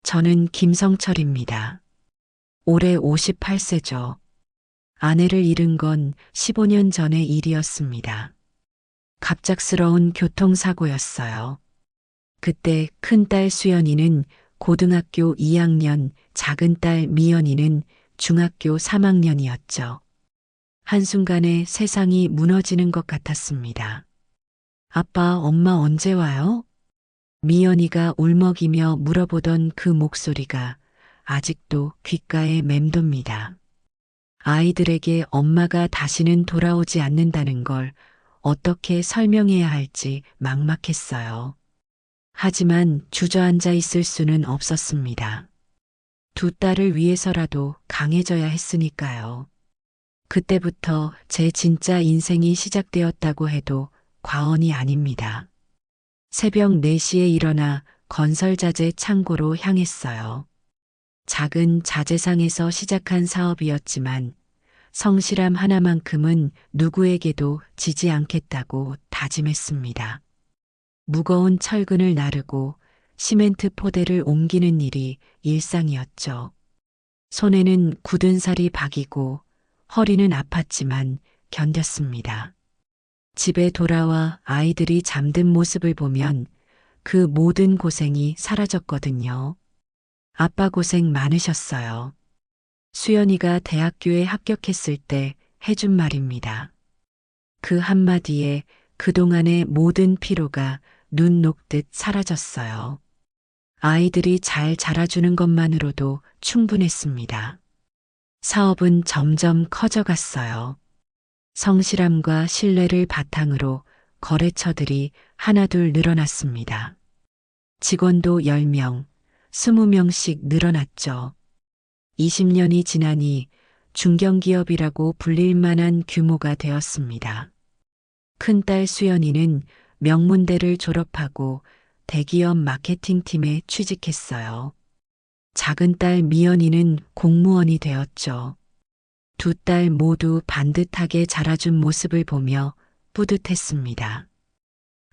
저는 김성철입니다. 올해 58세죠. 아내를 잃은 건 15년 전의 일이었습니다. 갑작스러운 교통사고였어요. 그때 큰딸 수연이는 고등학교 2학년, 작은 딸 미연이는 중학교 3학년이었죠. 한순간에 세상이 무너지는 것 같았습니다. 아빠, 엄마 언제 와요? 미연이가 울먹이며 물어보던 그 목소리가 아직도 귓가에 맴돕니다. 아이들에게 엄마가 다시는 돌아오지 않는다는 걸 어떻게 설명해야 할지 막막했어요. 하지만 주저앉아 있을 수는 없었습니다. 두 딸을 위해서라도 강해져야 했으니까요. 그때부터 제 진짜 인생이 시작되었다고 해도 과언이 아닙니다. 새벽 4시에 일어나 건설자재 창고로 향했어요. 작은 자재상에서 시작한 사업이었지만 성실함 하나만큼은 누구에게도 지지 않겠다고 다짐했습니다. 무거운 철근을 나르고 시멘트 포대를 옮기는 일이 일상이었죠. 손에는 굳은 살이 박이고 허리는 아팠지만 견뎠습니다. 집에 돌아와 아이들이 잠든 모습을 보면 그 모든 고생이 사라졌거든요. 아빠 고생 많으셨어요. 수연이가 대학교에 합격했을 때 해준 말입니다. 그 한마디에 그동안의 모든 피로가 눈 녹듯 사라졌어요. 아이들이 잘 자라주는 것만으로도 충분했습니다. 사업은 점점 커져갔어요. 성실함과 신뢰를 바탕으로 거래처들이 하나둘 늘어났습니다. 직원도 10명, 20명씩 늘어났죠. 20년이 지나니 중견기업이라고 불릴 만한 규모가 되었습니다. 큰딸 수연이는 명문대를 졸업하고 대기업 마케팅팀에 취직했어요. 작은 딸 미연이는 공무원이 되었죠. 두 딸 모두 반듯하게 자라준 모습을 보며 뿌듯했습니다.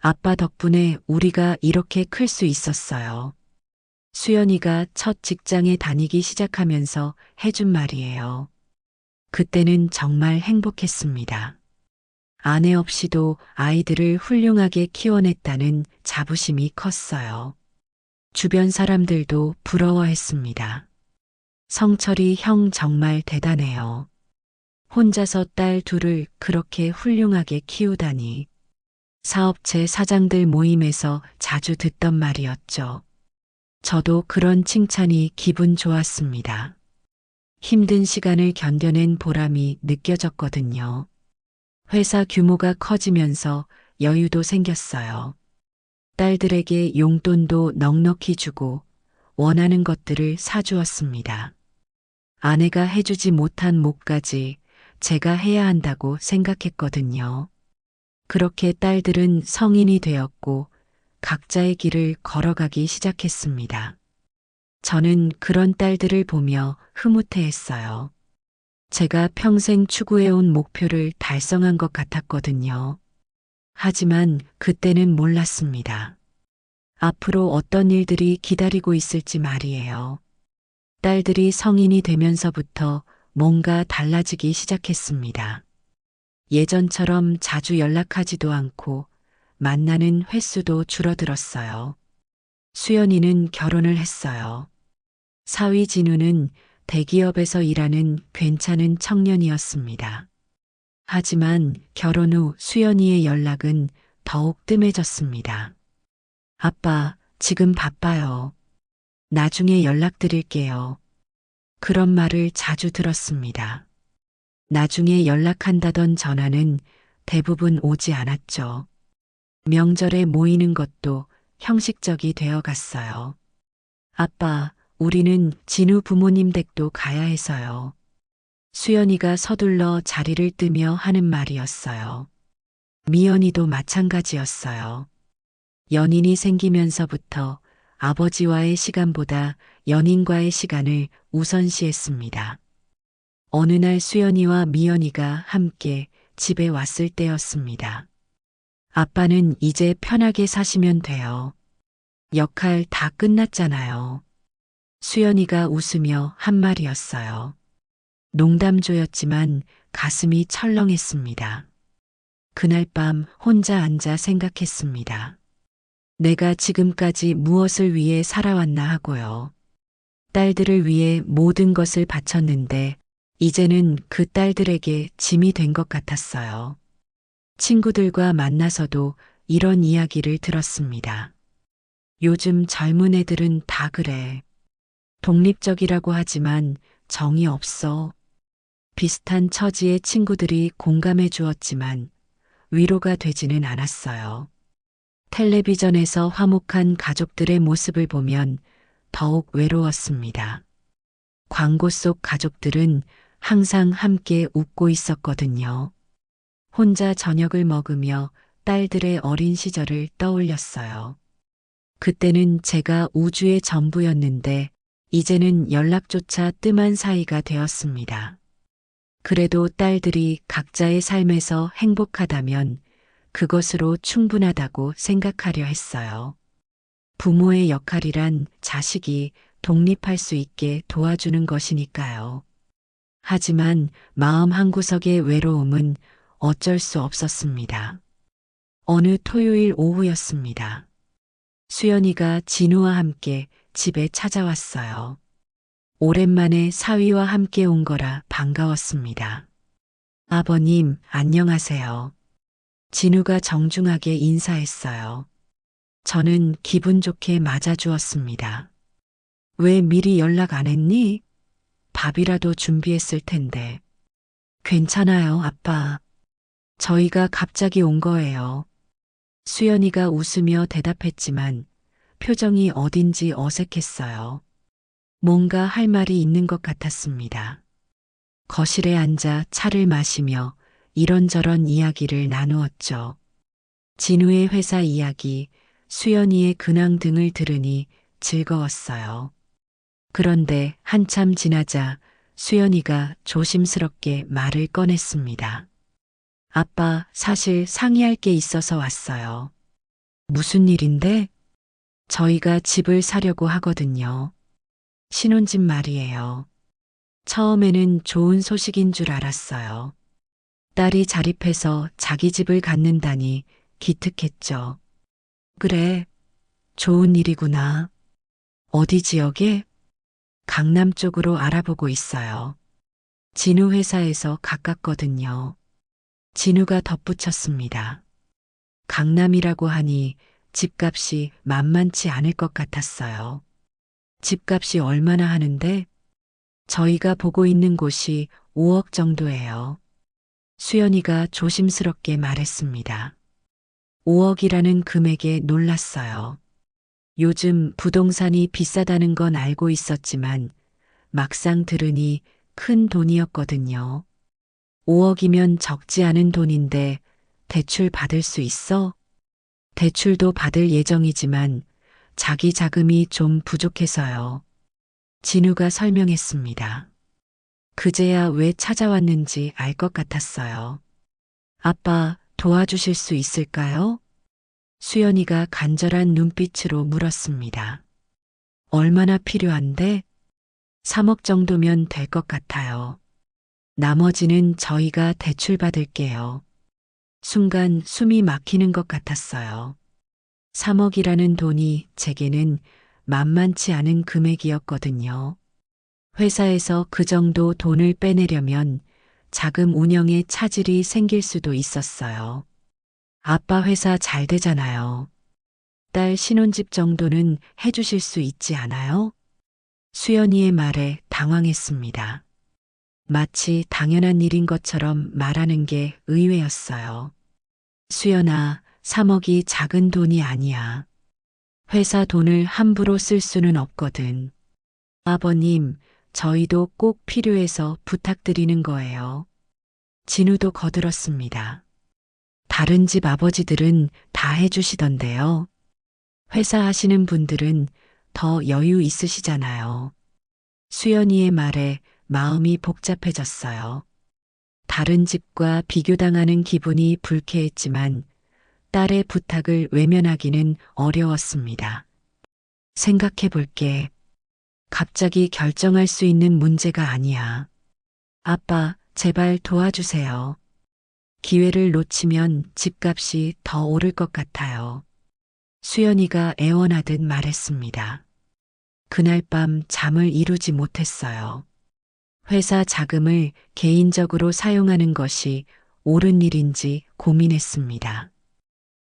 아빠 덕분에 우리가 이렇게 클 수 있었어요. 수연이가 첫 직장에 다니기 시작하면서 해준 말이에요. 그때는 정말 행복했습니다. 아내 없이도 아이들을 훌륭하게 키워냈다는 자부심이 컸어요. 주변 사람들도 부러워했습니다. 성철이 형 정말 대단해요. 혼자서 딸 둘을 그렇게 훌륭하게 키우다니. 사업체 사장들 모임에서 자주 듣던 말이었죠. 저도 그런 칭찬이 기분 좋았습니다. 힘든 시간을 견뎌낸 보람이 느껴졌거든요. 회사 규모가 커지면서 여유도 생겼어요. 딸들에게 용돈도 넉넉히 주고 원하는 것들을 사주었습니다. 아내가 해주지 못한 몫까지 제가 해야 한다고 생각했거든요. 그렇게 딸들은 성인이 되었고 각자의 길을 걸어가기 시작했습니다. 저는 그런 딸들을 보며 흐뭇해했어요. 제가 평생 추구해온 목표를 달성한 것 같았거든요. 하지만 그때는 몰랐습니다. 앞으로 어떤 일들이 기다리고 있을지 말이에요. 딸들이 성인이 되면서부터 뭔가 달라지기 시작했습니다. 예전처럼 자주 연락하지도 않고 만나는 횟수도 줄어들었어요. 수연이는 결혼을 했어요. 사위 진우는 대기업에서 일하는 괜찮은 청년이었습니다. 하지만 결혼 후 수연이의 연락은 더욱 뜸해졌습니다. 아빠, 지금 바빠요. 나중에 연락드릴게요. 그런 말을 자주 들었습니다. 나중에 연락한다던 전화는 대부분 오지 않았죠. 명절에 모이는 것도 형식적이 되어 갔어요. 아빠, 우리는 진우 부모님 댁도 가야 해서요. 수연이가 서둘러 자리를 뜨며 하는 말이었어요. 미연이도 마찬가지였어요. 연인이 생기면서부터 아버지와의 시간보다 연인과의 시간을 우선시했습니다. 어느 날 수연이와 미연이가 함께 집에 왔을 때였습니다. 아빠는 이제 편하게 사시면 돼요. 역할 다 끝났잖아요. 수연이가 웃으며 한 말이었어요. 농담조였지만 가슴이 철렁했습니다. 그날 밤 혼자 앉아 생각했습니다. 내가 지금까지 무엇을 위해 살아왔나 하고요. 딸들을 위해 모든 것을 바쳤는데 이제는 그 딸들에게 짐이 된 것 같았어요. 친구들과 만나서도 이런 이야기를 들었습니다. 요즘 젊은 애들은 다 그래. 독립적이라고 하지만 정이 없어. 비슷한 처지의 친구들이 공감해 주었지만 위로가 되지는 않았어요. 텔레비전에서 화목한 가족들의 모습을 보면 더욱 외로웠습니다. 광고 속 가족들은 항상 함께 웃고 있었거든요. 혼자 저녁을 먹으며 딸들의 어린 시절을 떠올렸어요. 그때는 제가 우주의 전부였는데 이제는 연락조차 뜸한 사이가 되었습니다. 그래도 딸들이 각자의 삶에서 행복하다면 그것으로 충분하다고 생각하려 했어요. 부모의 역할이란 자식이 독립할 수 있게 도와주는 것이니까요. 하지만 마음 한구석의 외로움은 어쩔 수 없었습니다. 어느 토요일 오후였습니다. 수연이가 진우와 함께 집에 찾아왔어요. 오랜만에 사위와 함께 온 거라 반가웠습니다. 아버님, 안녕하세요. 진우가 정중하게 인사했어요. 저는 기분 좋게 맞아주었습니다. 왜 미리 연락 안 했니? 밥이라도 준비했을 텐데. 괜찮아요, 아빠. 저희가 갑자기 온 거예요. 수연이가 웃으며 대답했지만 표정이 어딘지 어색했어요. 뭔가 할 말이 있는 것 같았습니다. 거실에 앉아 차를 마시며 이런저런 이야기를 나누었죠. 진우의 회사 이야기, 수연이의 근황 등을 들으니 즐거웠어요. 그런데 한참 지나자 수연이가 조심스럽게 말을 꺼냈습니다. 아빠, 사실 상의할 게 있어서 왔어요. 무슨 일인데? 저희가 집을 사려고 하거든요. 신혼집 말이에요. 처음에는 좋은 소식인 줄 알았어요. 딸이 자립해서 자기 집을 갖는다니 기특했죠. 그래, 좋은 일이구나. 어디 지역에? 강남 쪽으로 알아보고 있어요. 진우 회사에서 가깝거든요. 진우가 덧붙였습니다. 강남이라고 하니 집값이 만만치 않을 것 같았어요. 집값이 얼마나 하는데? 저희가 보고 있는 곳이 5억 정도예요. 수연이가 조심스럽게 말했습니다. 5억이라는 금액에 놀랐어요. 요즘 부동산이 비싸다는 건 알고 있었지만 막상 들으니 큰 돈이었거든요. 5억이면 적지 않은 돈인데 대출 받을 수 있어? 대출도 받을 예정이지만 자기 자금이 좀 부족해서요. 진우가 설명했습니다. 그제야 왜 찾아왔는지 알 것 같았어요. 아빠, 도와주실 수 있을까요? 수연이가 간절한 눈빛으로 물었습니다. 얼마나 필요한데? 3억 정도면 될 것 같아요. 나머지는 저희가 대출받을게요. 순간 숨이 막히는 것 같았어요. 3억이라는 돈이 제게는 만만치 않은 금액이었거든요. 회사에서 그 정도 돈을 빼내려면 자금 운영에 차질이 생길 수도 있었어요. 아빠 회사 잘 되잖아요. 딸 신혼집 정도는 해주실 수 있지 않아요? 수연이의 말에 당황했습니다. 마치 당연한 일인 것처럼 말하는 게 의외였어요. 수연아, 3억이 작은 돈이 아니야. 회사 돈을 함부로 쓸 수는 없거든. 아버님, 저희도 꼭 필요해서 부탁드리는 거예요. 진우도 거들었습니다. 다른 집 아버지들은 다 해주시던데요. 회사 하시는 분들은 더 여유 있으시잖아요. 수연이의 말에 마음이 복잡해졌어요. 다른 집과 비교당하는 기분이 불쾌했지만 딸의 부탁을 외면하기는 어려웠습니다. 생각해 볼게. 갑자기 결정할 수 있는 문제가 아니야. 아빠, 제발 도와주세요. 기회를 놓치면 집값이 더 오를 것 같아요. 수연이가 애원하듯 말했습니다. 그날 밤 잠을 이루지 못했어요. 회사 자금을 개인적으로 사용하는 것이 옳은 일인지 고민했습니다.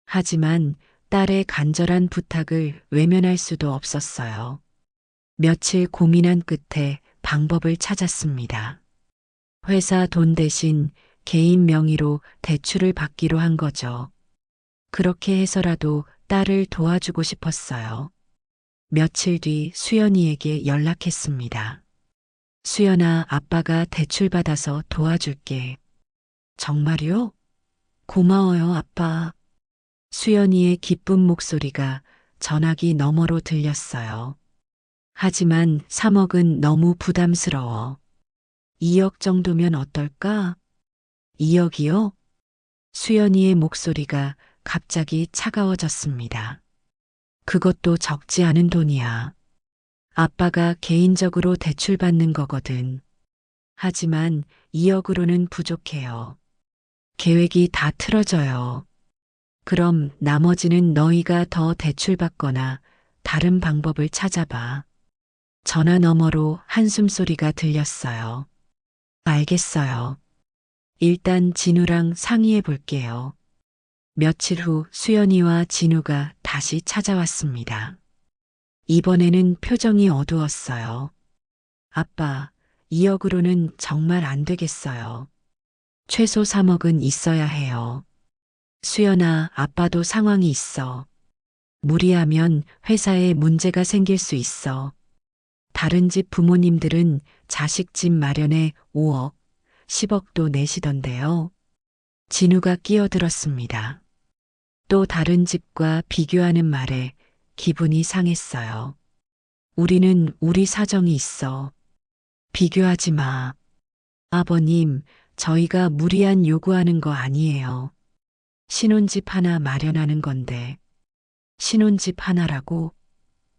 하지만 딸의 간절한 부탁을 외면할 수도 없었어요. 며칠 고민한 끝에 방법을 찾았습니다. 회사 돈 대신 개인 명의로 대출을 받기로 한 거죠. 그렇게 해서라도 딸을 도와주고 싶었어요. 며칠 뒤 수연이에게 연락했습니다. 수연아, 아빠가 대출 받아서 도와줄게. 정말요? 고마워요, 아빠. 수연이의 기쁜 목소리가 전화기 너머로 들렸어요. 하지만 3억은 너무 부담스러워. 2억 정도면 어떨까? 2억이요? 수연이의 목소리가 갑자기 차가워졌습니다. 그것도 적지 않은 돈이야. 아빠가 개인적으로 대출받는 거거든. 하지만 2억으로는 부족해요. 계획이 다 틀어져요. 그럼 나머지는 너희가 더 대출받거나 다른 방법을 찾아봐. 전화 너머로 한숨소리가 들렸어요. 알겠어요. 일단 진우랑 상의해 볼게요. 며칠 후 수연이와 진우가 다시 찾아왔습니다. 이번에는 표정이 어두웠어요. 아빠, 2억으로는 정말 안 되겠어요. 최소 3억은 있어야 해요. 수연아, 아빠도 상황이 있어. 무리하면 회사에 문제가 생길 수 있어. 다른 집 부모님들은 자식 집 마련에 5억, 10억도 내시던데요. 진우가 끼어들었습니다. 또 다른 집과 비교하는 말에 기분이 상했어요. 우리는 우리 사정이 있어. 비교하지 마. 아버님, 저희가 무리한 요구하는 거 아니에요. 신혼집 하나 마련하는 건데. 신혼집 하나라고?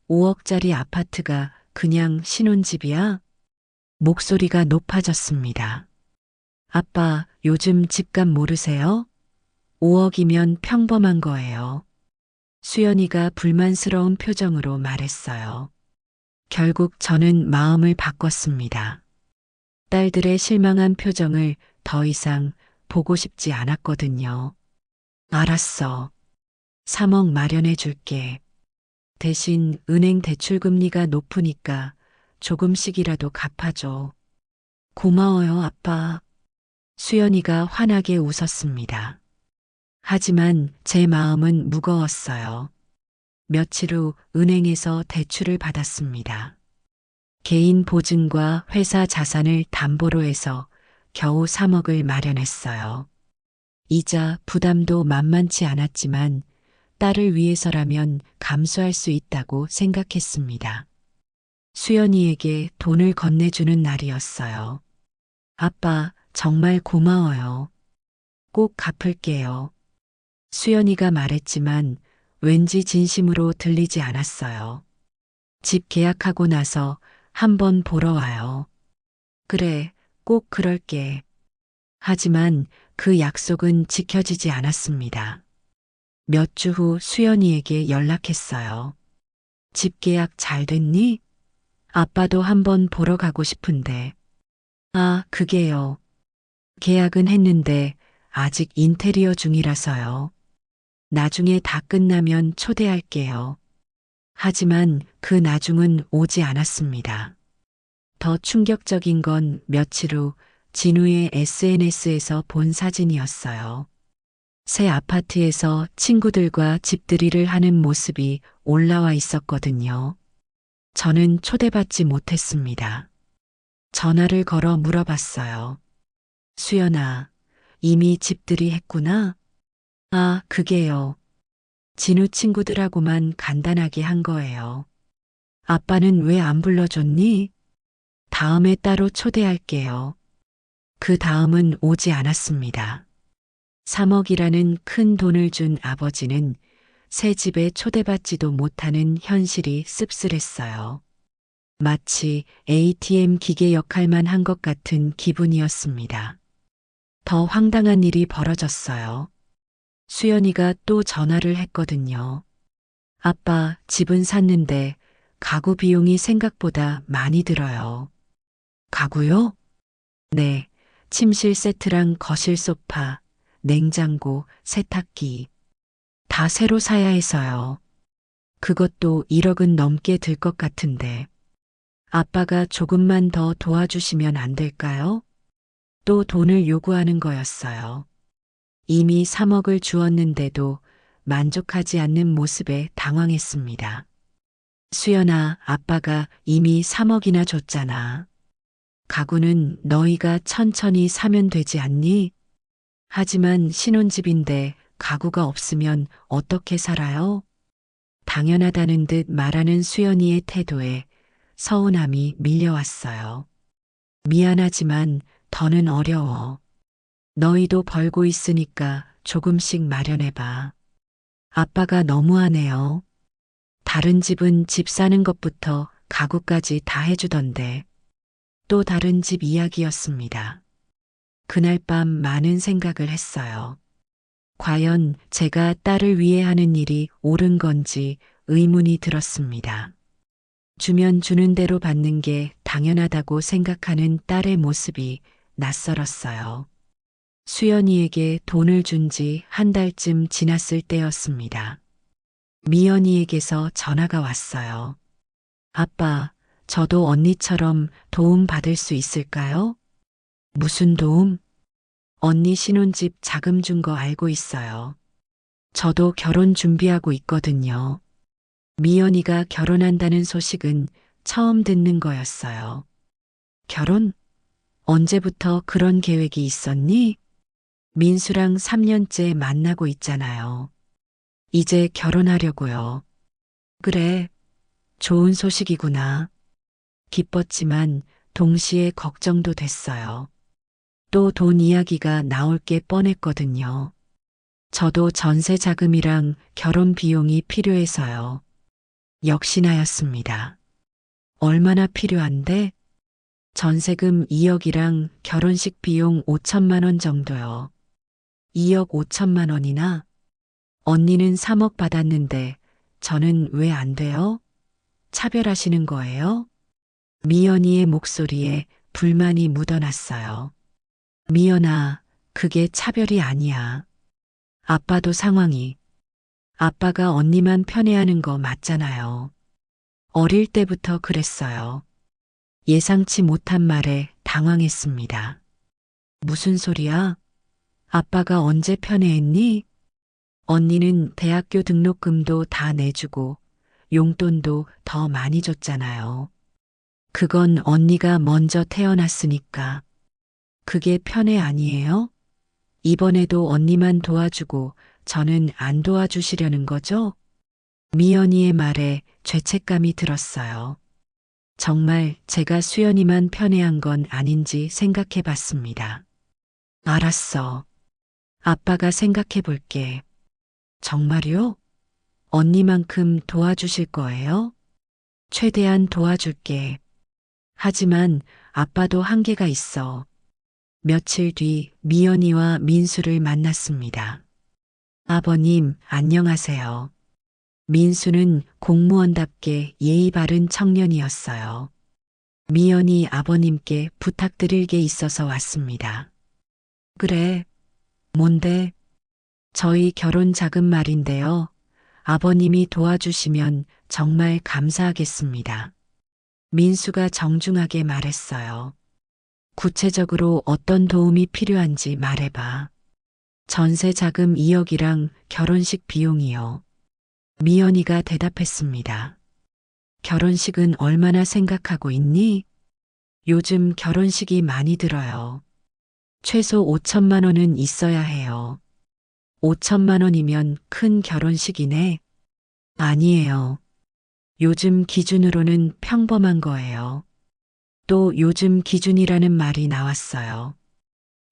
5억짜리 아파트가 그냥 신혼집이야? 목소리가 높아졌습니다. 아빠, 요즘 집값 모르세요? 5억이면 평범한 거예요. 수연이가 불만스러운 표정으로 말했어요. 결국 저는 마음을 바꿨습니다. 딸들의 실망한 표정을 더 이상 보고 싶지 않았거든요. 알았어. 3억 마련해 줄게. 대신 은행 대출 금리가 높으니까 조금씩이라도 갚아줘. 고마워요, 아빠. 수연이가 환하게 웃었습니다. 하지만 제 마음은 무거웠어요. 며칠 후 은행에서 대출을 받았습니다. 개인 보증과 회사 자산을 담보로 해서 겨우 3억을 마련했어요. 이자 부담도 만만치 않았지만 딸을 위해서라면 감수할 수 있다고 생각했습니다. 수연이에게 돈을 건네주는 날이었어요. 아빠, 정말 고마워요. 꼭 갚을게요. 수연이가 말했지만 왠지 진심으로 들리지 않았어요. 집 계약하고 나서 한번 보러 와요. 그래, 꼭 그럴게. 하지만 그 약속은 지켜지지 않았습니다. 몇 주 후 수연이에게 연락했어요. 집 계약 잘 됐니? 아빠도 한번 보러 가고 싶은데. 아, 그게요. 계약은 했는데 아직 인테리어 중이라서요. 나중에 다 끝나면 초대할게요. 하지만 그 나중은 오지 않았습니다. 더 충격적인 건 며칠 후 진우의 SNS에서 본 사진이었어요. 새 아파트에서 친구들과 집들이를 하는 모습이 올라와 있었거든요. 저는 초대받지 못했습니다. 전화를 걸어 물어봤어요. 수연아, 이미 집들이 했구나? 아, 그게요. 진우 친구들하고만 간단하게 한 거예요. 아빠는 왜 안 불러줬니? 다음에 따로 초대할게요. 그 다음은 오지 않았습니다. 3억이라는 큰 돈을 준 아버지는 새 집에 초대받지도 못하는 현실이 씁쓸했어요. 마치 ATM 기계 역할만 한 것 같은 기분이었습니다. 더 황당한 일이 벌어졌어요. 수연이가 또 전화를 했거든요. 아빠, 집은 샀는데 가구 비용이 생각보다 많이 들어요. 가구요? 네. 침실 세트랑 거실 소파, 냉장고, 세탁기. 다 새로 사야 해서요. 그것도 1억은 넘게 들 것 같은데. 아빠가 조금만 더 도와주시면 안 될까요? 또 돈을 요구하는 거였어요. 이미 3억을 주었는데도 만족하지 않는 모습에 당황했습니다. 수연아, 아빠가 이미 3억이나 줬잖아. 가구는 너희가 천천히 사면 되지 않니? 하지만 신혼집인데 가구가 없으면 어떻게 살아요? 당연하다는 듯 말하는 수연이의 태도에 서운함이 밀려왔어요. 미안하지만 더는 어려워. 너희도 벌고 있으니까 조금씩 마련해봐. 아빠가 너무하네요. 다른 집은 집 사는 것부터 가구까지 다 해주던데. 또 다른 집 이야기였습니다. 그날 밤 많은 생각을 했어요. 과연 제가 딸을 위해 하는 일이 옳은 건지 의문이 들었습니다. 주면 주는 대로 받는 게 당연하다고 생각하는 딸의 모습이 낯설었어요. 수연이에게 돈을 준 지 한 달쯤 지났을 때였습니다. 미연이에게서 전화가 왔어요. 아빠, 저도 언니처럼 도움 받을 수 있을까요? 무슨 도움? 언니 신혼집 자금 준 거 알고 있어요. 저도 결혼 준비하고 있거든요. 미연이가 결혼한다는 소식은 처음 듣는 거였어요. 결혼? 언제부터 그런 계획이 있었니? 민수랑 3년째 만나고 있잖아요. 이제 결혼하려고요. 그래, 좋은 소식이구나. 기뻤지만 동시에 걱정도 됐어요. 또 돈 이야기가 나올 게 뻔했거든요. 저도 전세 자금이랑 결혼 비용이 필요해서요. 역시나였습니다. 얼마나 필요한데? 전세금 2억이랑 결혼식 비용 5천만 원 정도요. 2억 5천만 원이나? 언니는 3억 받았는데 저는 왜 안 돼요? 차별하시는 거예요? 미연이의 목소리에 불만이 묻어났어요. 미연아, 그게 차별이 아니야. 아빠도 상황이. 아빠가 언니만 편애하는 거 맞잖아요. 어릴 때부터 그랬어요. 예상치 못한 말에 당황했습니다. 무슨 소리야? 아빠가 언제 편애했니? 언니는 대학교 등록금도 다 내주고 용돈도 더 많이 줬잖아요. 그건 언니가 먼저 태어났으니까. 그게 편애 아니에요? 이번에도 언니만 도와주고 저는 안 도와주시려는 거죠? 미연이의 말에 죄책감이 들었어요. 정말 제가 수연이만 편애한 건 아닌지 생각해 봤습니다. 알았어. 아빠가 생각해 볼게. 정말요? 언니만큼 도와주실 거예요? 최대한 도와줄게. 하지만 아빠도 한계가 있어. 며칠 뒤 미연이와 민수를 만났습니다. 아버님, 안녕하세요. 민수는 공무원답게 예의 바른 청년이었어요. 미연이 아버님께 부탁드릴 게 있어서 왔습니다. 그래, 뭔데? 저희 결혼 자금 말인데요. 아버님이 도와주시면 정말 감사하겠습니다. 민수가 정중하게 말했어요. 구체적으로 어떤 도움이 필요한지 말해봐. 전세 자금 2억이랑 결혼식 비용이요. 미연이가 대답했습니다. 결혼식은 얼마나 생각하고 있니? 요즘 결혼식이 많이 들어요. 최소 5천만 원은 있어야 해요. 5천만 원이면 큰 결혼식이네. 아니에요. 요즘 기준으로는 평범한 거예요. 또 요즘 기준이라는 말이 나왔어요.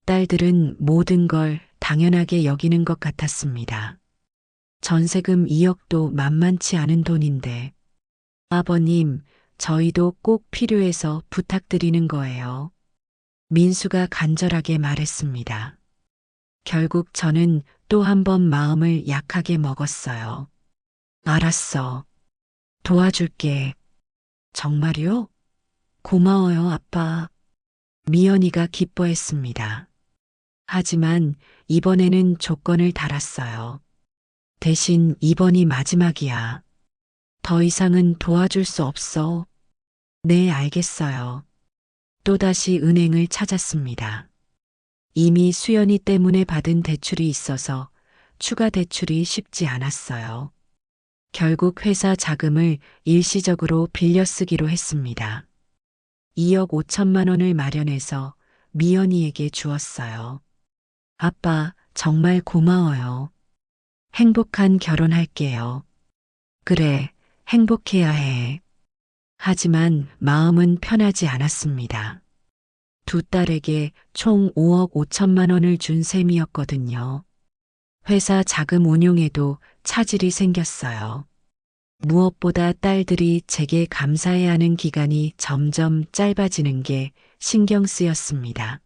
딸들은 모든 걸 당연하게 여기는 것 같았습니다. 전세금 2억도 만만치 않은 돈인데. 아버님, 저희도 꼭 필요해서 부탁드리는 거예요. 민수가 간절하게 말했습니다. 결국 저는 또 한 번 마음을 약하게 먹었어요. 알았어. 도와줄게. 정말요? 고마워요, 아빠. 미연이가 기뻐했습니다. 하지만 이번에는 조건을 달았어요. 대신 이번이 마지막이야. 더 이상은 도와줄 수 없어. 네, 알겠어요. 또다시 은행을 찾았습니다. 이미 수연이 때문에 받은 대출이 있어서 추가 대출이 쉽지 않았어요. 결국 회사 자금을 일시적으로 빌려 쓰기로 했습니다. 2억 5천만 원을 마련해서 미연이에게 주었어요. 아빠, 정말 고마워요. 행복한 결혼할게요. 그래, 행복해야 해. 하지만 마음은 편하지 않았습니다. 두 딸에게 총 5억 5천만 원을 준 셈이었거든요. 회사 자금 운용에도 차질이 생겼어요. 무엇보다 딸들이 제게 감사해야 하는 기간이 점점 짧아지는 게 신경 쓰였습니다.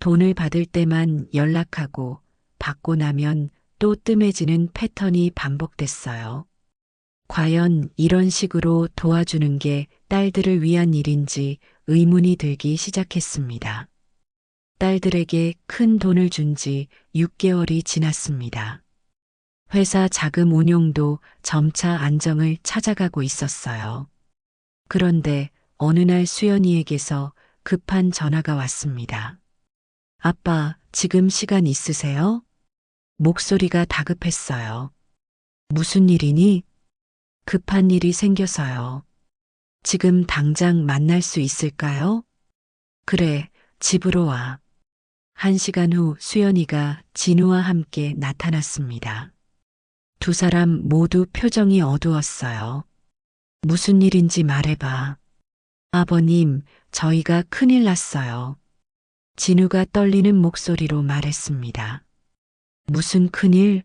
돈을 받을 때만 연락하고 받고 나면 또 뜸해지는 패턴이 반복됐어요. 과연 이런 식으로 도와주는 게 딸들을 위한 일인지 의문이 들기 시작했습니다. 딸들에게 큰 돈을 준 지 6개월이 지났습니다. 회사 자금 운용도 점차 안정을 찾아가고 있었어요. 그런데 어느 날 수연이에게서 급한 전화가 왔습니다. 아빠, 지금 시간 있으세요? 목소리가 다급했어요. 무슨 일이니? 급한 일이 생겨서요. 지금 당장 만날 수 있을까요? 그래, 집으로 와. 1시간 후 수연이가 진우와 함께 나타났습니다. 두 사람 모두 표정이 어두웠어요. 무슨 일인지 말해봐. 아버님, 저희가 큰일 났어요. 진우가 떨리는 목소리로 말했습니다. 무슨 큰일?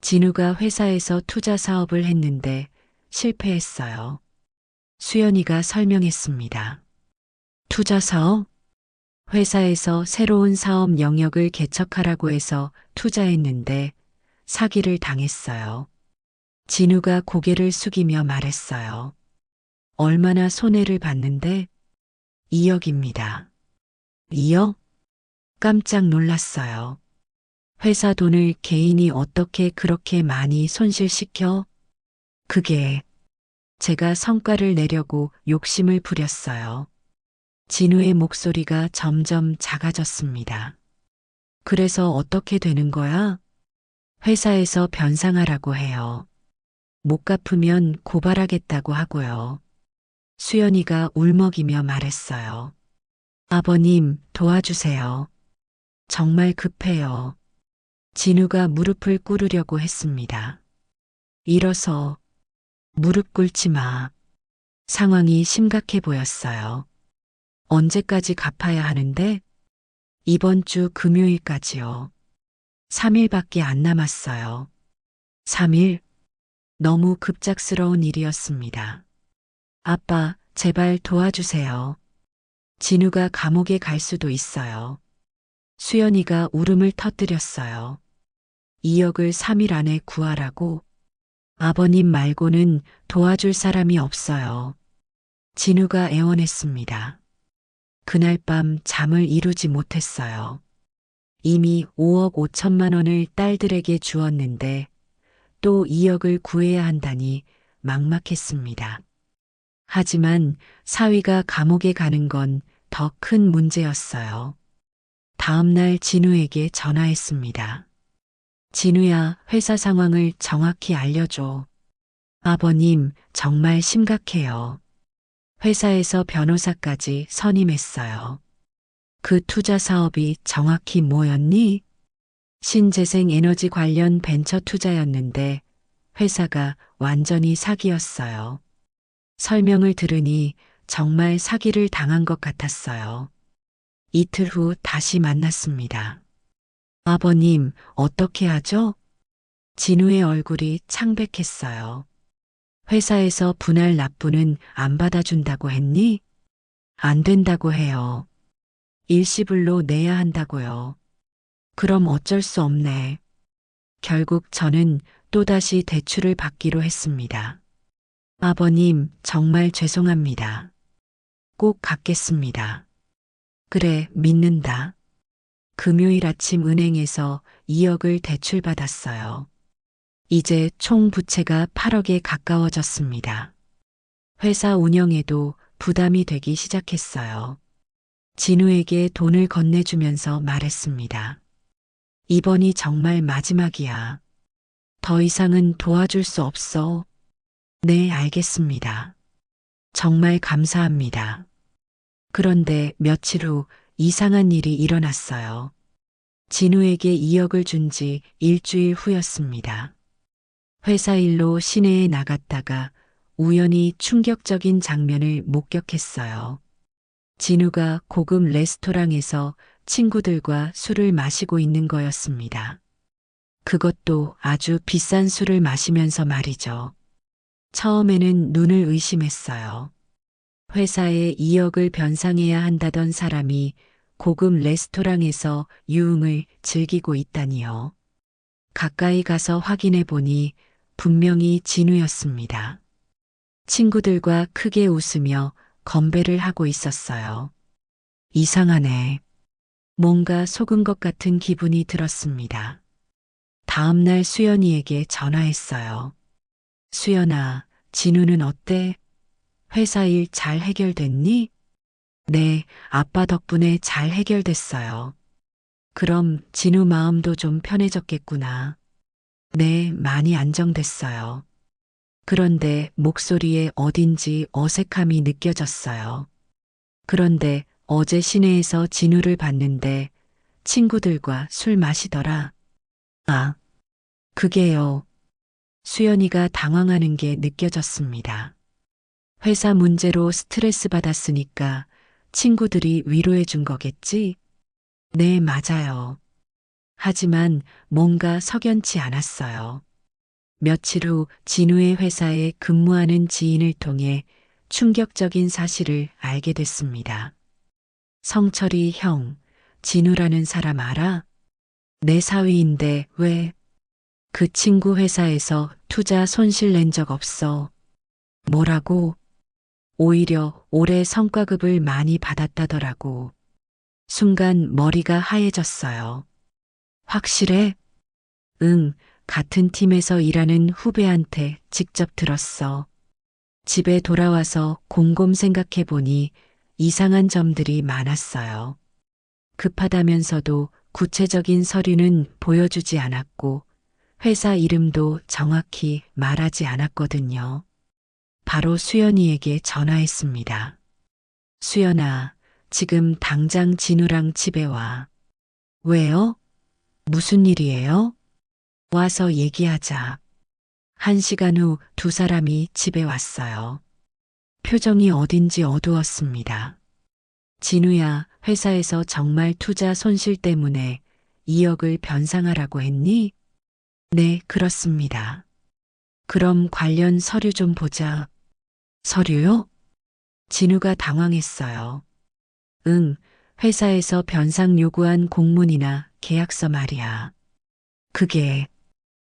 진우가 회사에서 투자 사업을 했는데 실패했어요. 수연이가 설명했습니다. 투자 사업? 회사에서 새로운 사업 영역을 개척하라고 해서 투자했는데 사기를 당했어요. 진우가 고개를 숙이며 말했어요. 얼마나 손해를 봤는데? 2억입니다. 2억? 깜짝 놀랐어요. 회사 돈을 개인이 어떻게 그렇게 많이 손실시켜? 그게 제가 성과를 내려고 욕심을 부렸어요. 진우의 목소리가 점점 작아졌습니다. 그래서 어떻게 되는 거야? 회사에서 변상하라고 해요. 못 갚으면 고발하겠다고 하고요. 수연이가 울먹이며 말했어요. 아버님, 도와주세요. 정말 급해요. 진우가 무릎을 꿇으려고 했습니다. 일어서 무릎 꿇지 마. 상황이 심각해 보였어요. 언제까지 갚아야 하는데? 이번 주 금요일까지요. 3일밖에 안 남았어요. 3일? 너무 급작스러운 일이었습니다. 아빠, 제발 도와주세요. 진우가 감옥에 갈 수도 있어요. 수연이가 울음을 터뜨렸어요. 2억을 3일 안에 구하라고? 아버님 말고는 도와줄 사람이 없어요. 진우가 애원했습니다. 그날 밤 잠을 이루지 못했어요. 이미 5억 5천만 원을 딸들에게 주었는데 또 2억을 구해야 한다니 막막했습니다. 하지만 사위가 감옥에 가는 건 더 큰 문제였어요. 다음 날 진우에게 전화했습니다. 진우야, 회사 상황을 정확히 알려줘. 아버님, 정말 심각해요. 회사에서 변호사까지 선임했어요. 그 투자 사업이 정확히 뭐였니? 신재생 에너지 관련 벤처 투자였는데 회사가 완전히 사기였어요. 설명을 들으니 정말 사기를 당한 것 같았어요. 이틀 후 다시 만났습니다. 아버님, 어떻게 하죠? 진우의 얼굴이 창백했어요. 회사에서 분할 납부는 안 받아준다고 했니? 안 된다고 해요. 일시불로 내야 한다고요. 그럼 어쩔 수 없네. 결국 저는 또다시 대출을 받기로 했습니다. 아버님, 정말 죄송합니다. 꼭 갚겠습니다. 그래, 믿는다. 금요일 아침 은행에서 2억을 대출받았어요. 이제 총 부채가 8억에 가까워졌습니다. 회사 운영에도 부담이 되기 시작했어요. 진우에게 돈을 건네주면서 말했습니다. 이번이 정말 마지막이야. 더 이상은 도와줄 수 없어. 네, 알겠습니다. 정말 감사합니다. 그런데 며칠 후 이상한 일이 일어났어요. 진우에게 2억을 준 지 일주일 후였습니다. 회사 일로 시내에 나갔다가 우연히 충격적인 장면을 목격했어요. 진우가 고급 레스토랑에서 친구들과 술을 마시고 있는 거였습니다. 그것도 아주 비싼 술을 마시면서 말이죠. 처음에는 눈을 의심했어요. 회사에 2억을 변상해야 한다던 사람이 고급 레스토랑에서 유흥을 즐기고 있다니요. 가까이 가서 확인해 보니 분명히 진우였습니다. 친구들과 크게 웃으며 건배를 하고 있었어요. 이상하네. 뭔가 속은 것 같은 기분이 들었습니다. 다음날 수연이에게 전화했어요. 수연아, 진우는 어때? 회사 일 잘 해결됐니? 네, 아빠 덕분에 잘 해결됐어요. 그럼 진우 마음도 좀 편해졌겠구나. 네, 많이 안정됐어요. 그런데 목소리에 어딘지 어색함이 느껴졌어요. 그런데 어제 시내에서 진우를 봤는데 친구들과 술 마시더라. 아, 그게요. 수연이가 당황하는 게 느껴졌습니다. 회사 문제로 스트레스 받았으니까 친구들이 위로해 준 거겠지? 네, 맞아요. 하지만 뭔가 석연치 않았어요. 며칠 후 진우의 회사에 근무하는 지인을 통해 충격적인 사실을 알게 됐습니다. 성철이 형, 진우라는 사람 알아? 내 사위인데 왜? 그 친구 회사에서 투자 손실 낸 적 없어. 뭐라고? 오히려 올해 성과급을 많이 받았다더라고. 순간 머리가 하얘졌어요. 확실해? 응, 같은 팀에서 일하는 후배한테 직접 들었어. 집에 돌아와서 곰곰 생각해 보니 이상한 점들이 많았어요. 급하다면서도 구체적인 서류는 보여주지 않았고 회사 이름도 정확히 말하지 않았거든요. 바로 수연이에게 전화했습니다. 수연아, 지금 당장 진우랑 집에 와. 왜요? 무슨 일이에요? 와서 얘기하자. 1시간 후 두 사람이 집에 왔어요. 표정이 어딘지 어두웠습니다. 진우야, 회사에서 정말 투자 손실 때문에 2억을 변상하라고 했니? 네, 그렇습니다. 그럼 관련 서류 좀 보자. 서류요? 진우가 당황했어요. 응, 회사에서 변상 요구한 공문이나 계약서 말이야. 그게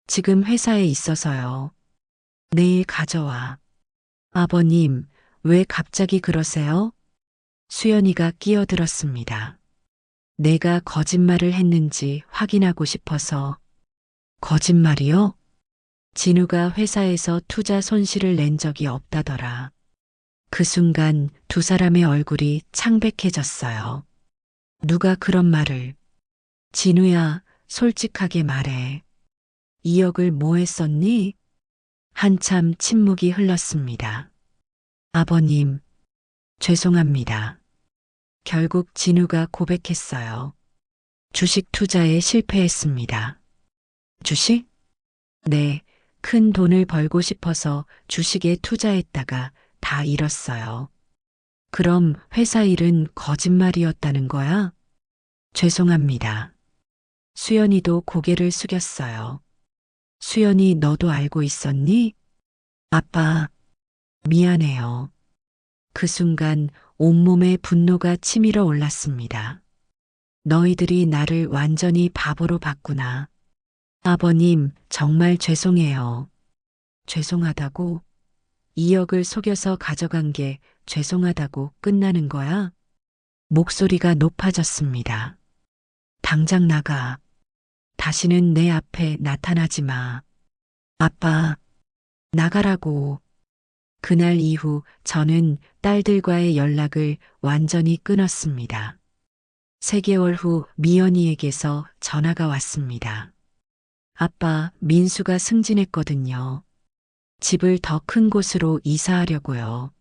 지금 회사에 있어서요. 내일 가져와. 아버님, 왜 갑자기 그러세요? 수연이가 끼어들었습니다. 내가 거짓말을 했는지 확인하고 싶어서. 거짓말이요? 진우가 회사에서 투자 손실을 낸 적이 없다더라. 그 순간 두 사람의 얼굴이 창백해졌어요. 누가 그런 말을. 진우야, 솔직하게 말해. 2억을 뭐 했었니? 한참 침묵이 흘렀습니다. 아버님, 죄송합니다. 결국 진우가 고백했어요. 주식 투자에 실패했습니다. 주식? 네, 큰 돈을 벌고 싶어서 주식에 투자했다가 다 잃었어요. 그럼 회사 일은 거짓말이었다는 거야? 죄송합니다. 수연이도 고개를 숙였어요. 수연이 너도 알고 있었니? 아빠, 미안해요. 그 순간 온몸에 분노가 치밀어 올랐습니다. 너희들이 나를 완전히 바보로 봤구나. 아버님, 정말 죄송해요. 죄송하다고? 2억을 속여서 가져간 게 죄송하다고 끝나는 거야? 목소리가 높아졌습니다. 당장 나가. 다시는 내 앞에 나타나지 마. 아빠, 나가라고. 그날 이후 저는 딸들과의 연락을 완전히 끊었습니다. 3개월 후 미연이에게서 전화가 왔습니다. 아빠, 민수가 승진했거든요. 집을 더 큰 곳으로 이사하려고요.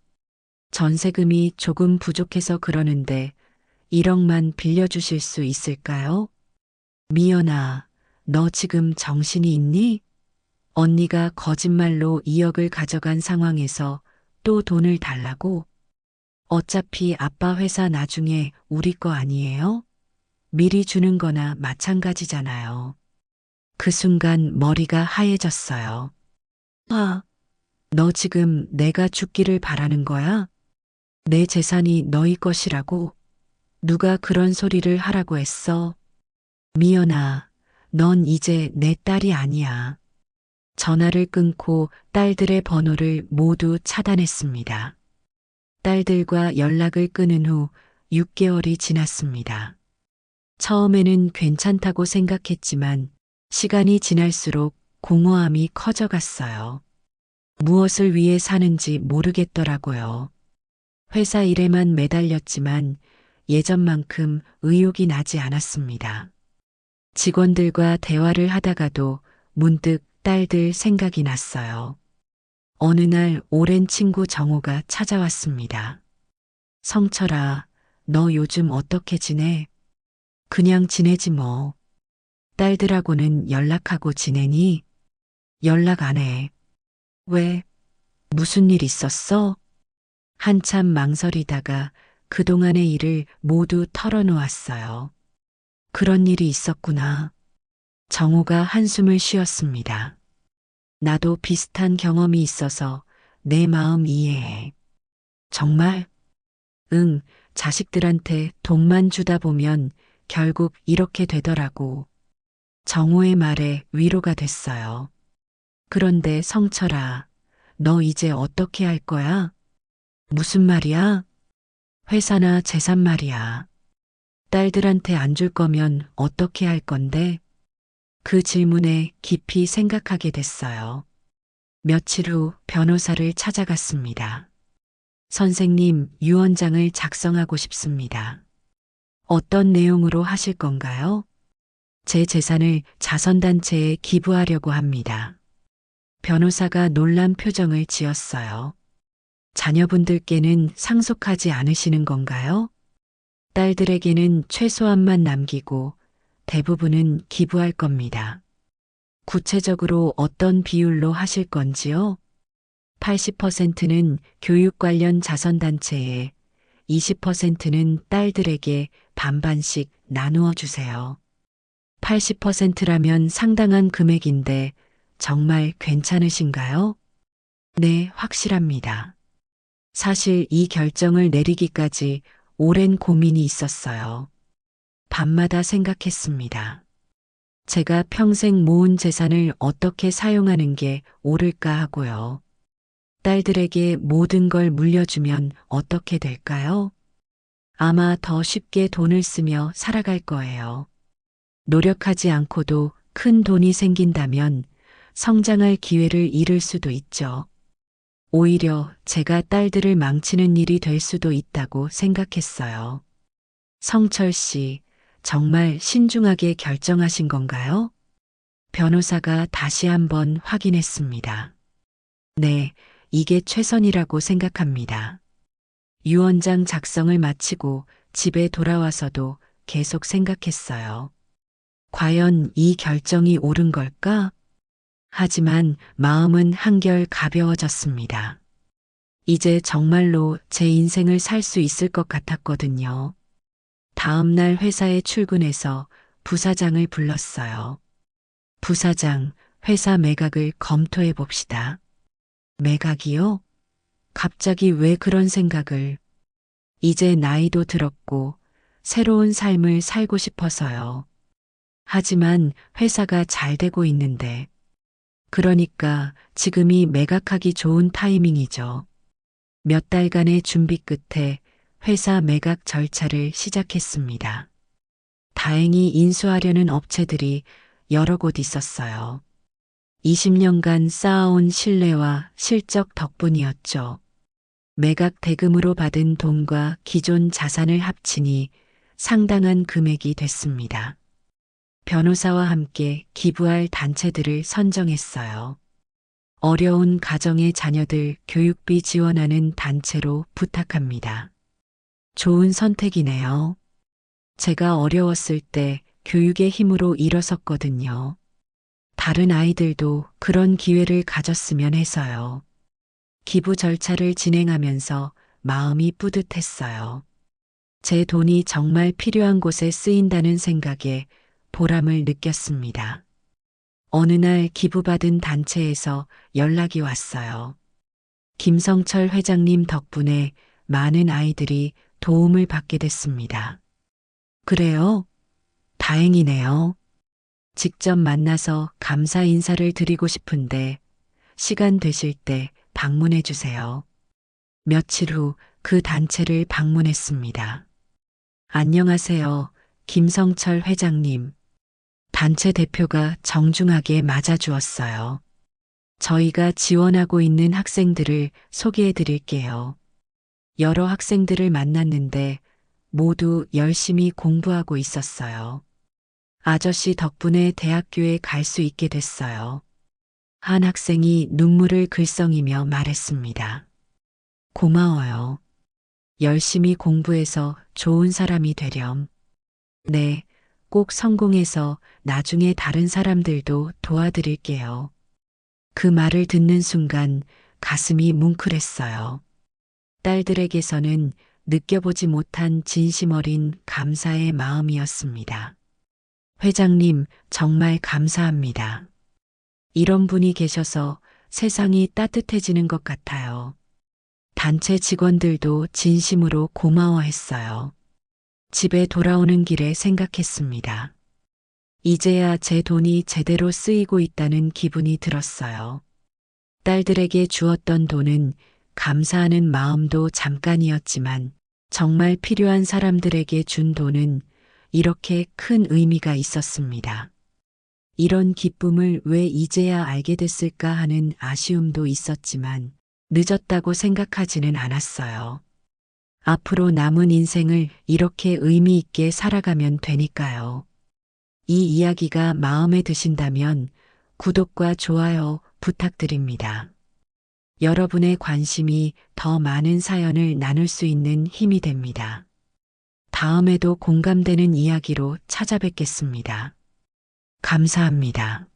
전세금이 조금 부족해서 그러는데 1억만 빌려주실 수 있을까요? 미연아, 너 지금 정신이 있니? 언니가 거짓말로 2억을 가져간 상황에서 또 돈을 달라고? 어차피 아빠 회사 나중에 우리 거 아니에요? 미리 주는 거나 마찬가지잖아요. 그 순간 머리가 하얘졌어요. 아, 너 지금 내가 죽기를 바라는 거야? 내 재산이 너희 것이라고? 누가 그런 소리를 하라고 했어? 미연아, 넌 이제 내 딸이 아니야. 전화를 끊고 딸들의 번호를 모두 차단했습니다. 딸들과 연락을 끊은 후 6개월이 지났습니다. 처음에는 괜찮다고 생각했지만 시간이 지날수록 공허함이 커져갔어요. 무엇을 위해 사는지 모르겠더라고요. 회사 일에만 매달렸지만 예전만큼 의욕이 나지 않았습니다. 직원들과 대화를 하다가도 문득 딸들 생각이 났어요. 어느 날 오랜 친구 정호가 찾아왔습니다. 성철아, 너 요즘 어떻게 지내? 그냥 지내지 뭐. 딸들하고는 연락하고 지내니? 연락 안 해. 왜? 무슨 일 있었어? 한참 망설이다가 그동안의 일을 모두 털어놓았어요. 그런 일이 있었구나. 정호가 한숨을 쉬었습니다. 나도 비슷한 경험이 있어서 내 마음 이해해. 정말? 응, 자식들한테 돈만 주다 보면 결국 이렇게 되더라고. 정호의 말에 위로가 됐어요. 그런데 성철아, 너 이제 어떻게 할 거야? 무슨 말이야? 회사나 재산 말이야. 딸들한테 안 줄 거면 어떻게 할 건데? 그 질문에 깊이 생각하게 됐어요. 며칠 후 변호사를 찾아갔습니다. 선생님, 유언장을 작성하고 싶습니다. 어떤 내용으로 하실 건가요? 제 재산을 자선단체에 기부하려고 합니다. 변호사가 놀란 표정을 지었어요. 자녀분들께는 상속하지 않으시는 건가요? 딸들에게는 최소한만 남기고 대부분은 기부할 겁니다. 구체적으로 어떤 비율로 하실 건지요? 80%는 교육 관련 자선단체에, 20%는 딸들에게 반반씩 나누어 주세요. 80%라면 상당한 금액인데 정말 괜찮으신가요? 네, 확실합니다. 사실 이 결정을 내리기까지 오랜 고민이 있었어요. 밤마다 생각했습니다. 제가 평생 모은 재산을 어떻게 사용하는 게 옳을까 하고요. 딸들에게 모든 걸 물려주면 어떻게 될까요? 아마 더 쉽게 돈을 쓰며 살아갈 거예요. 노력하지 않고도 큰 돈이 생긴다면 성장할 기회를 잃을 수도 있죠. 오히려 제가 딸들을 망치는 일이 될 수도 있다고 생각했어요. 성철 씨, 정말 신중하게 결정하신 건가요? 변호사가 다시 한번 확인했습니다. 네, 이게 최선이라고 생각합니다. 유언장 작성을 마치고 집에 돌아와서도 계속 생각했어요. 과연 이 결정이 옳은 걸까? 하지만 마음은 한결 가벼워졌습니다. 이제 정말로 제 인생을 살 수 있을 것 같았거든요. 다음 날 회사에 출근해서 부사장을 불렀어요. 부사장, 회사 매각을 검토해 봅시다. 매각이요? 갑자기 왜 그런 생각을? 이제 나이도 들었고 새로운 삶을 살고 싶어서요. 하지만 회사가 잘 되고 있는데, 그러니까 지금이 매각하기 좋은 타이밍이죠. 몇 달간의 준비 끝에 회사 매각 절차를 시작했습니다. 다행히 인수하려는 업체들이 여러 곳 있었어요. 20년간 쌓아온 신뢰와 실적 덕분이었죠. 매각 대금으로 받은 돈과 기존 자산을 합치니 상당한 금액이 됐습니다. 변호사와 함께 기부할 단체들을 선정했어요. 어려운 가정의 자녀들 교육비 지원하는 단체로 부탁합니다. 좋은 선택이네요. 제가 어려웠을 때 교육의 힘으로 일어섰거든요. 다른 아이들도 그런 기회를 가졌으면 해서요. 기부 절차를 진행하면서 마음이 뿌듯했어요. 제 돈이 정말 필요한 곳에 쓰인다는 생각에 보람을 느꼈습니다. 어느 날 기부받은 단체에서 연락이 왔어요. 김성철 회장님 덕분에 많은 아이들이 도움을 받게 됐습니다. 그래요? 다행이네요. 직접 만나서 감사 인사를 드리고 싶은데 시간 되실 때 방문해 주세요. 며칠 후 그 단체를 방문했습니다. 안녕하세요, 김성철 회장님. 단체 대표가 정중하게 맞아주었어요. 저희가 지원하고 있는 학생들을 소개해 드릴게요. 여러 학생들을 만났는데 모두 열심히 공부하고 있었어요. 아저씨 덕분에 대학교에 갈 수 있게 됐어요. 한 학생이 눈물을 글썽이며 말했습니다. 고마워요. 열심히 공부해서 좋은 사람이 되렴. 네, 꼭 성공해서 나중에 다른 사람들도 도와드릴게요. 그 말을 듣는 순간 가슴이 뭉클했어요. 딸들에게서는 느껴보지 못한 진심 어린 감사의 마음이었습니다. 회장님, 정말 감사합니다. 이런 분이 계셔서 세상이 따뜻해지는 것 같아요. 단체 직원들도 진심으로 고마워했어요. 집에 돌아오는 길에 생각했습니다. 이제야 제 돈이 제대로 쓰이고 있다는 기분이 들었어요. 딸들에게 주었던 돈은 감사하는 마음도 잠깐이었지만 정말 필요한 사람들에게 준 돈은 이렇게 큰 의미가 있었습니다. 이런 기쁨을 왜 이제야 알게 됐을까 하는 아쉬움도 있었지만 늦었다고 생각하지는 않았어요. 앞으로 남은 인생을 이렇게 의미 있게 살아가면 되니까요. 이 이야기가 마음에 드신다면 구독과 좋아요 부탁드립니다. 여러분의 관심이 더 많은 사연을 나눌 수 있는 힘이 됩니다. 다음에도 공감되는 이야기로 찾아뵙겠습니다. 감사합니다.